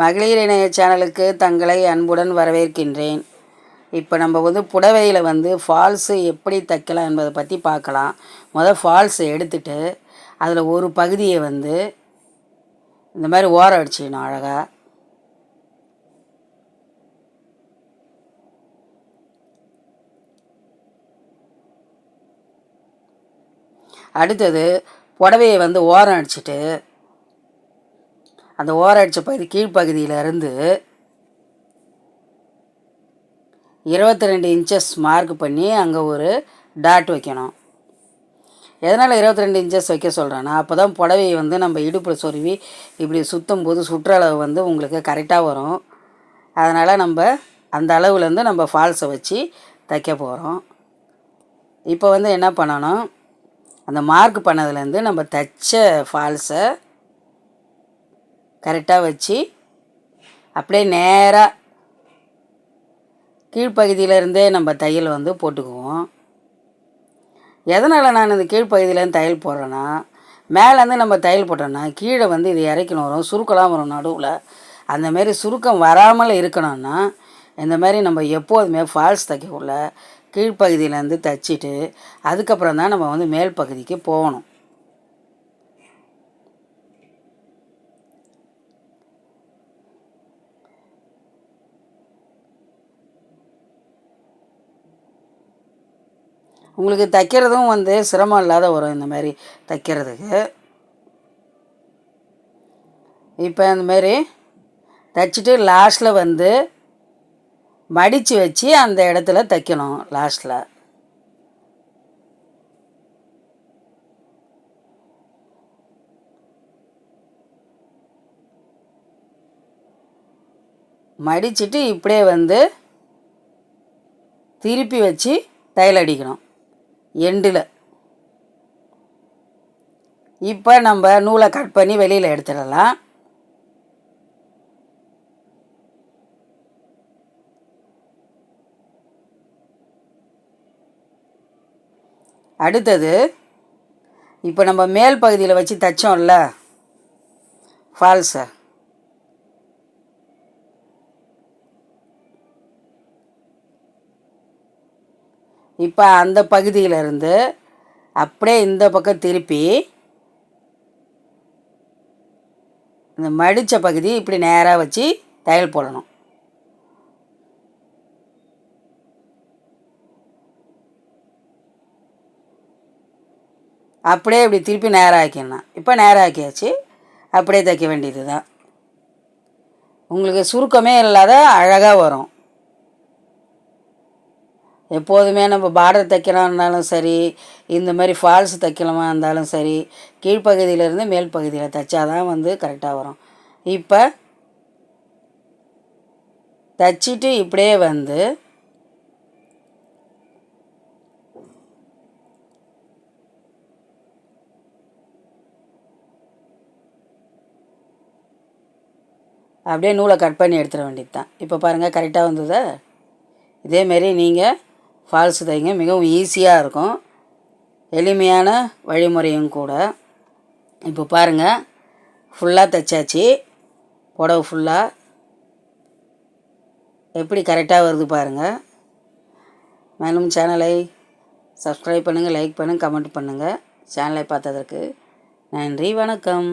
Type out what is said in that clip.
மகளிர் இணைய சேனலுக்கு தங்களை அன்புடன் வரவேற்கின்றேன். இப்போ நம்ம புடவையில் ஃபால்ஸு எப்படி தைக்கலாம் என்பதை பற்றி பார்க்கலாம். ஃபால்ஸை எடுத்துட்டு அதில் ஒரு பகுதியை இந்த மாதிரி ஓரம் அடிச்சிடணும் அழகாக. அடுத்தது புடவையை ஓரம் அடிச்சுட்டு அந்த ஓரம் அடித்த பகுதி கீழ்ப்பகுதியிலேருந்து 22 இன்ச்சஸ் மார்க் பண்ணி அங்கே ஒரு டாட் வைக்கணும். எதனால் 22 இன்ச்சஸ் வைக்க சொல்கிறேன்னா, அப்போ தான் புடவையை நம்ம இடுப்பில் சொருவி இப்படி சுற்றும் போது சுற்றளவு உங்களுக்கு கரெக்டாக வரும். அதனால் நம்ம அந்த அளவுலேருந்து நம்ம ஃபால்ஸை வச்சு தைக்க போகிறோம். இப்போ என்ன பண்ணணும், அந்த மார்க் பண்ணதுலேருந்து நம்ம தைச்ச ஃபால்ஸை கரெக்டாக வச்சு அப்படியே நேராக கீழ்ப்பகுதியிலேருந்தே நம்ம தையல் போட்டுக்குவோம். எதனால் நான் இந்த கீழ்ப்பகுதியிலேருந்து தையல் போடுறேன்னா, மேலேருந்து நம்ம தையல் போட்டோன்னா கீழே இது இறக்கணும் வரும், சுருக்கலாம் வரும் நடுவில். அந்தமாரி சுருக்கம் வராமல் இருக்கணும்னா இந்த மாதிரி நம்ம எப்போதுமே ஃபால்ஸ் தைக்கக்குள்ள கீழ்ப்பகுதியிலேருந்து தைச்சிட்டு அதுக்கப்புறம் தான் நம்ம மேல் பகுதிக்கு போகணும். உங்களுக்கு தைக்கிறதும் சிரமம் இல்லாத வரும் இந்த மாதிரி தைக்கிறதுக்கு. இப்போ இந்தமாரி தைச்சிட்டு லாஸ்ட்டில் மடித்து வச்சு அந்த இடத்துல தைக்கணும். லாஸ்ட்டில் மடிச்சுட்டு இப்படியே திருப்பி வச்சு தையல் அடிக்கணும் எண்டில். இப்போ நம்ம நூலை கட் பண்ணி வெளியில் எடுத்துடலாம். அடுத்தது இப்போ நம்ம மேல் பகுதியில் வச்சு தைச்சோம்ல ஃபால்ஸை, இப்போ அந்த பகுதியிலேருந்து அப்படியே இந்த பக்கம் திருப்பி இந்த மடித்த பகுதி இப்படி நேராக வச்சு தையல் போடணும். அப்படியே இப்படி திருப்பி நேராக ஆக்கிடணும். இப்போ நேராக ஆக்கியாச்சு, அப்படியே தைக்க வேண்டியது தான். உங்களுக்கு சுருக்கமே இல்லாத அழகாக வரும். எப்போதுமே நம்ம பார்டர் தைக்கிறோம்னாலும் சரி, இந்த மாதிரி ஃபால்ஸ் தைக்கலாமா இருந்தாலும் சரி, கீழ்ப்பகுதியிலேருந்து மேல் பகுதியில் தைச்சாதான் கரெக்டாக வரும். இப்போ தைச்சிட்டு இப்படியே அப்படியே நூலை கட் பண்ணி எடுத்துட வேண்டியது தான். இப்போ பாருங்கள் கரெக்டாக வந்ததா. இதேமாரி நீங்கள் ஃபால்ஸ் தைங்க, மிகவும் ஈஸியாக இருக்கும், எளிமையான வழிமுறையும் கூட. இப்போ பாருங்கள் ஃபுல்லாக தைச்சாச்சு, புடவை ஃபுல்லாக எப்படி கரெக்டாக வருது பாருங்கள். மேலும் சேனலை சப்ஸ்கிரைப் பண்ணுங்கள், லைக் பண்ணுங்கள், கமெண்ட் பண்ணுங்கள். சேனலை பார்த்ததற்கு நன்றி, வணக்கம்.